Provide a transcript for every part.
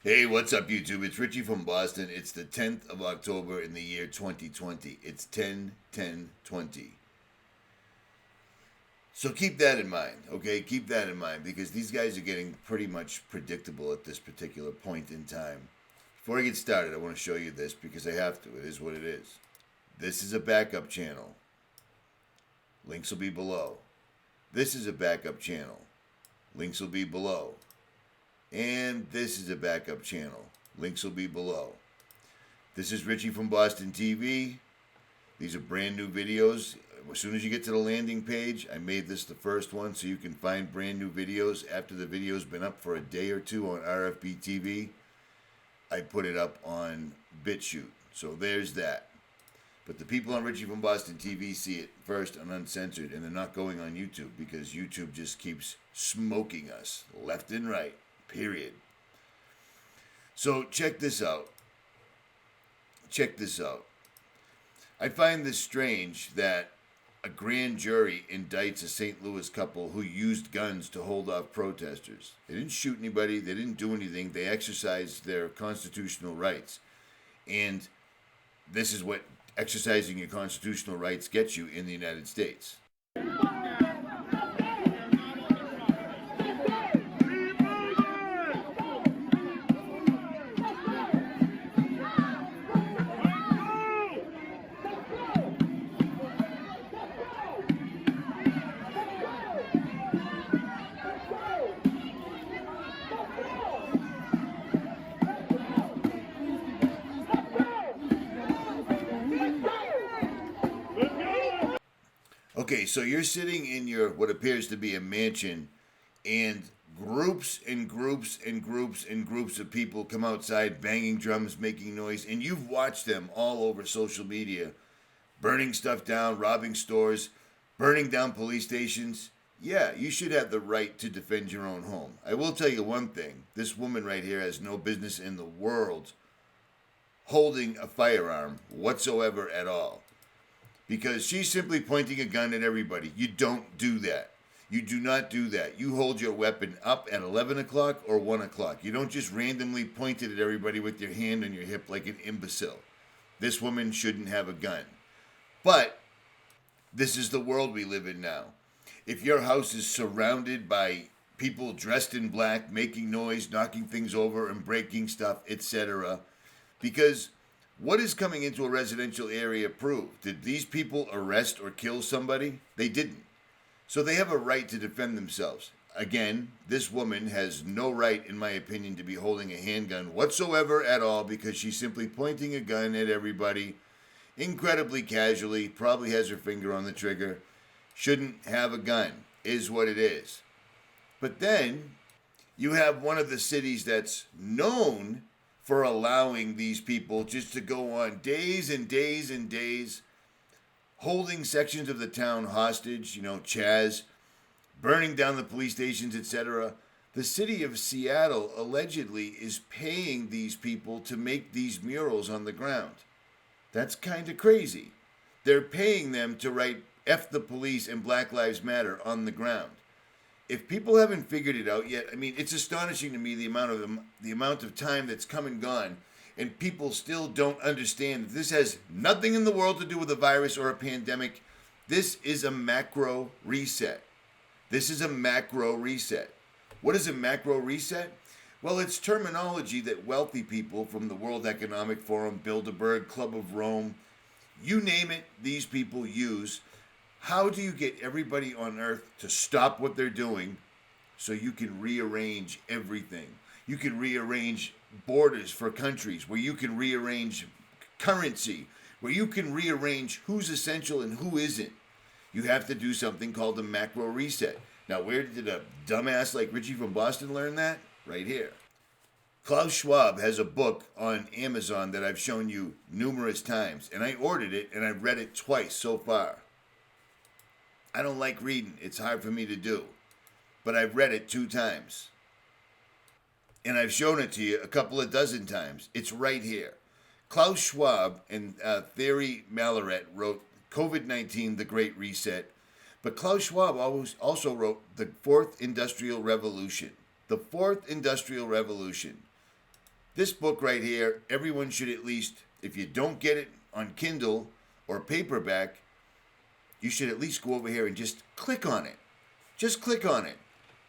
Hey, what's up, YouTube? It's Richie from Boston. It's the 10th of October in the year 2020. It's 10/10/20. So keep that in mind, okay? Keep that in mind because these guys are getting pretty much predictable at this particular point in time. Before I get started, I want to show you this because I have to. It is what it is. This is a backup channel. Links will be below. This is a backup channel. Links will be below. And this is a backup channel. Links will be below. This is Richie from Boston TV. These are brand new videos. As soon as you get to the landing page, I made this the first one so you can find brand new videos. After the video's been up for a day or two on RFB TV, I put it up on BitChute. So there's that. But the people on Richie from Boston TV see it first and uncensored, and they're not going on YouTube because YouTube just keeps smoking us left and right. Period. So check this out. Check this out. I find this strange that a grand jury indicts a St. Louis couple who used guns to hold off protesters. They didn't shoot anybody. They didn't do anything. They exercised their constitutional rights. And this is what exercising your constitutional rights gets you in the United States. Okay, so you're sitting in your what appears to be a mansion, and groups and groups and groups and groups of people come outside banging drums, making noise, and you've watched them all over social media, burning stuff down, robbing stores, burning down police stations. Yeah, you should have the right to defend your own home. I will tell you one thing. This woman right here has no business in the world holding a firearm whatsoever at all, because she's simply pointing a gun at everybody. You don't do that. You do not do that. You hold your weapon up at 11 o'clock or 1 o'clock. You don't just randomly point it at everybody with your hand on your hip like an imbecile. This woman shouldn't have a gun. But this is the world we live in now. If your house is surrounded by people dressed in black, making noise, knocking things over, and breaking stuff, etc., because what is coming into a residential area prove? Did these people arrest or kill somebody? They didn't. So they have a right to defend themselves. Again, this woman has no right, in my opinion, to be holding a handgun whatsoever at all, because she's simply pointing a gun at everybody incredibly casually, probably has her finger on the trigger. Shouldn't have a gun, is what it is. But then you have one of the cities that's known for allowing these people just to go on days and days and days, holding sections of the town hostage, Chaz, burning down the police stations, etc. The city of Seattle allegedly is paying these people to make these murals on the ground. That's kind of crazy. They're paying them to write F the police and Black Lives Matter on the ground. If people haven't figured it out yet, I mean, it's astonishing to me the amount of time that's come and gone, and people still don't understand that this has nothing in the world to do with a virus or a pandemic. This is a macro reset. This is a macro reset. What is a macro reset? Well, it's terminology that wealthy people from the World Economic Forum, Bilderberg, Club of Rome, you name it, these people use. How do you get everybody on earth to stop what they're doing so you can rearrange everything? You can rearrange borders for countries, where you can rearrange currency, where you can rearrange who's essential and who isn't. You have to do something called a macro reset. Now, where did a dumbass like Richie from Boston learn that? Right here. Klaus Schwab has a book on Amazon that I've shown you numerous times, and I ordered it and I've read it twice so far. I don't like reading. It's hard for me to do. But I've read it 2 times. And I've shown it to you a couple of dozen times. It's right here. Klaus Schwab and Thierry Malleret wrote COVID-19, The Great Reset. But Klaus Schwab also wrote The Fourth Industrial Revolution. The Fourth Industrial Revolution. This book right here, everyone should at least, if you don't get it on Kindle or paperback, you should at least go over here and just click on it. Just click on it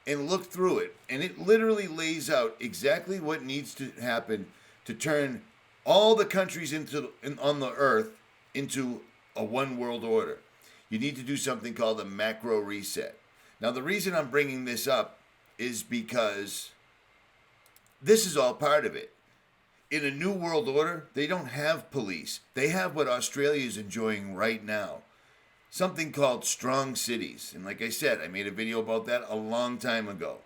and look through it. And it literally lays out exactly what needs to happen to turn all the countries on the earth into a one world order. You need to do something called a macro reset. Now, the reason I'm bringing this up is because this is all part of it. In a new world order, they don't have police. They have what Australia is enjoying right now. Something called strong cities. And like I said, I made a video about that a long time ago.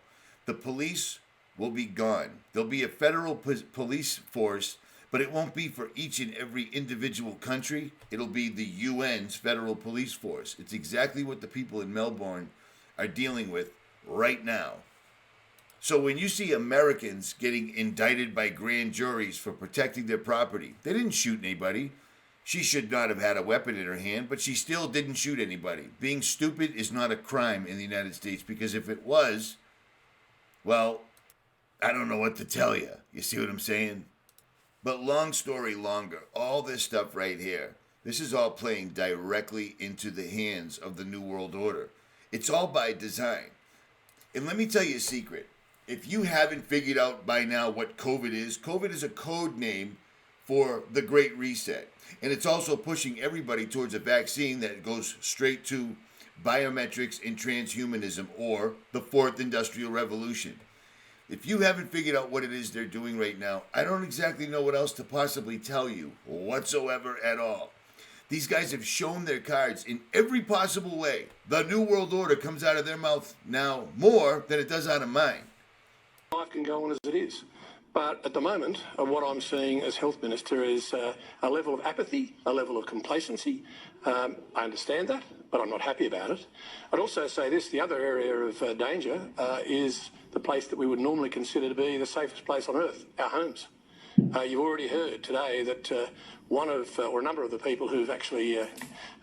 The police will be gone. There'll be a federal police force, but it won't be for each and every individual country. It'll be the UN's federal police force. It's exactly what the people in Melbourne are dealing with right now. So when you see Americans getting indicted by grand juries for protecting their property, they didn't shoot anybody. She should not have had a weapon in her hand, but she still didn't shoot anybody. Being stupid is not a crime in the United States, because if it was, well, I don't know what to tell you. You see what I'm saying? But long story longer, all this stuff right here, this is all playing directly into the hands of the New World Order. It's all by design. And let me tell you a secret. If you haven't figured out by now what COVID is a code name for the Great Reset. And it's also pushing everybody towards a vaccine that goes straight to biometrics and transhumanism, or the Fourth Industrial Revolution. If you haven't figured out what it is they're doing right now, I don't exactly know what else to possibly tell you whatsoever at all. These guys have shown their cards in every possible way. The New World Order comes out of their mouth now more than it does out of mine. Life can go on as it is. But at the moment, what I'm seeing as Health Minister is a level of apathy, a level of complacency. I understand that, but I'm not happy about it. I'd also say this, the other area of danger is the place that we would normally consider to be the safest place on earth, our homes. You've already heard today that one of, or a number of the people who've actually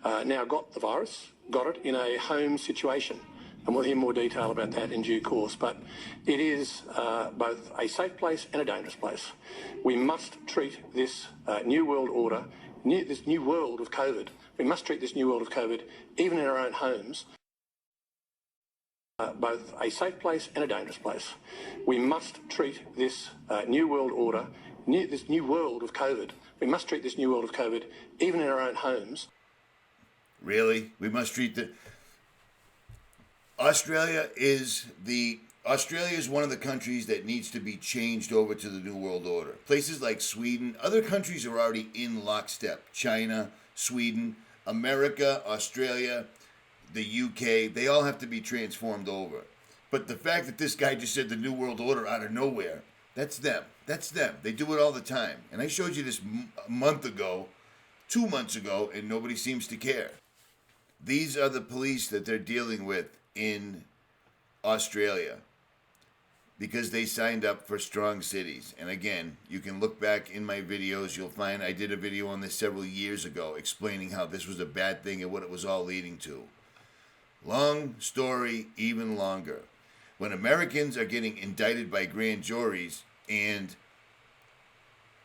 now got the virus, got it in a home situation. And we'll hear more detail about that in due course. But it is both a safe place and a dangerous place. We must treat this new world order, this new world of COVID, we must treat this new world of COVID, even in our own homes, both a safe place and a dangerous place. We must treat this new world order, this new world of COVID, we must treat this new world of COVID, even in our own homes. Really? We must treat the... Australia is one of the countries that needs to be changed over to the New World Order. Places like Sweden, other countries are already in lockstep. China, Sweden, America, Australia, the UK, they all have to be transformed over. But the fact that this guy just said the New World Order out of nowhere, that's them. That's them. They do it all the time. And I showed you this a month ago, 2 months ago, and nobody seems to care. These are the police that they're dealing with in Australia because they signed up for strong cities. And again, you can look back in my videos. You'll find I did a video on this several years ago explaining how this was a bad thing and what it was all leading to. Long story, even longer. When Americans are getting indicted by grand juries and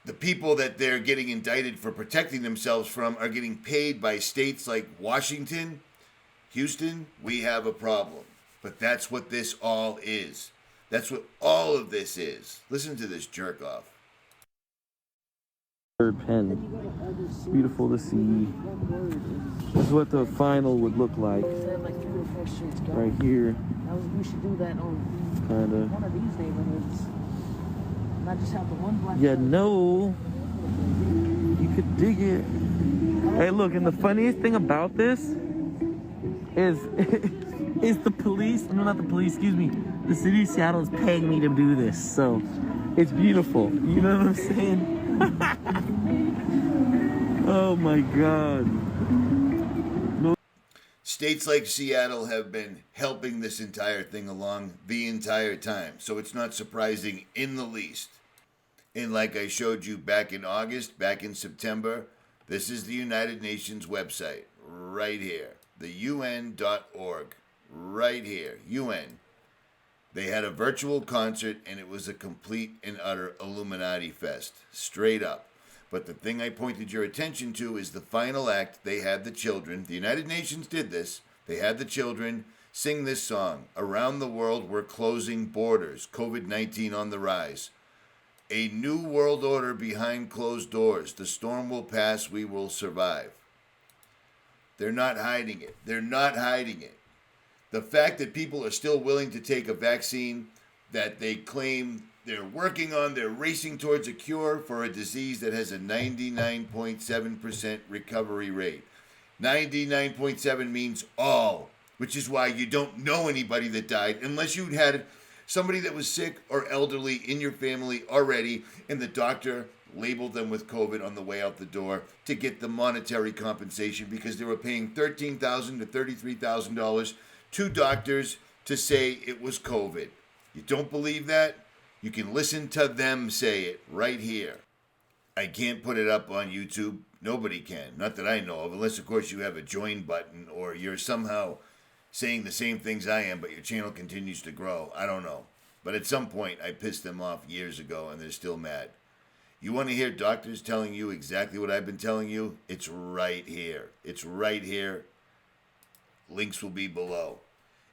the people that they're getting indicted for protecting themselves from are getting paid by states like Washington, Houston, we have a problem. But that's what this all is. That's what all of this is. Listen to this jerk off. Third pen. It's beautiful to see. This is what the final would look like. Right here. We should do that on Kinda. one of these neighborhoods. Not just have the one black. Yeah, no. You could dig it. Hey, look, and the funniest thing about this is the police, no, not the police, excuse me, the city of Seattle is paying me to do this, so it's beautiful. You know what I'm saying? Oh my God. States like Seattle have been helping this entire thing along the entire time, so it's not surprising in the least. And like I showed you back in August, back in September, this is the United Nations website right here, the UN.org, right here, UN. They had a virtual concert, and it was a complete and utter Illuminati fest, straight up. But the thing I pointed your attention to is the final act. They had the children. The United Nations did this. They had the children sing this song. Around the world, we're closing borders. COVID-19 on the rise. A new world order behind closed doors. The storm will pass. We will survive. They're not hiding it. They're not hiding it. The fact that people are still willing to take a vaccine that they claim they're working on, they're racing towards a cure for a disease that has a 99.7% recovery rate. 99.7 means all, which is why you don't know anybody that died unless you'd had somebody that was sick or elderly in your family already, and the doctor labeled them with COVID on the way out the door to get the monetary compensation because they were paying $13,000 to $33,000 to doctors to say it was COVID. You don't believe that? You can listen to them say it right here. I can't put it up on YouTube. Nobody can. Not that I know of, unless, of course, you have a join button or you're somehow saying the same things I am, but your channel continues to grow. I don't know. But at some point, I pissed them off years ago, and they're still mad. You want to hear doctors telling you exactly what I've been telling you? It's right here. It's right here. Links will be below.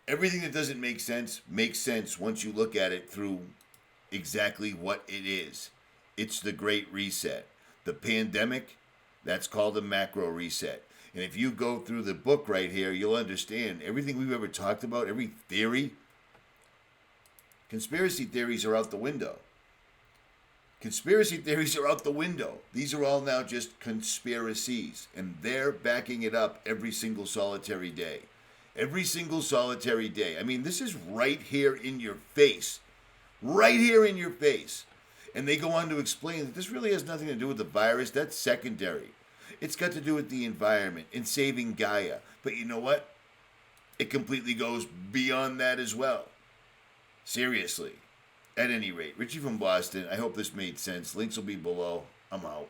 Everything that doesn't make sense makes sense once you look at it through exactly what it is. It's the Great Reset. The pandemic, that's called a macro reset. And if you go through the book right here, you'll understand everything we've ever talked about, every theory. Conspiracy theories are out the window. Conspiracy theories are out the window. These are all now just conspiracies, and they're backing it up every single solitary day. Every single solitary day. I mean, this is right here in your face. Right here in your face. And they go on to explain that this really has nothing to do with the virus. That's secondary. It's got to do with the environment and saving Gaia. But you know what? It completely goes beyond that as well. Seriously. At any rate, Richie from Boston, I hope this made sense. Links will be below. I'm out.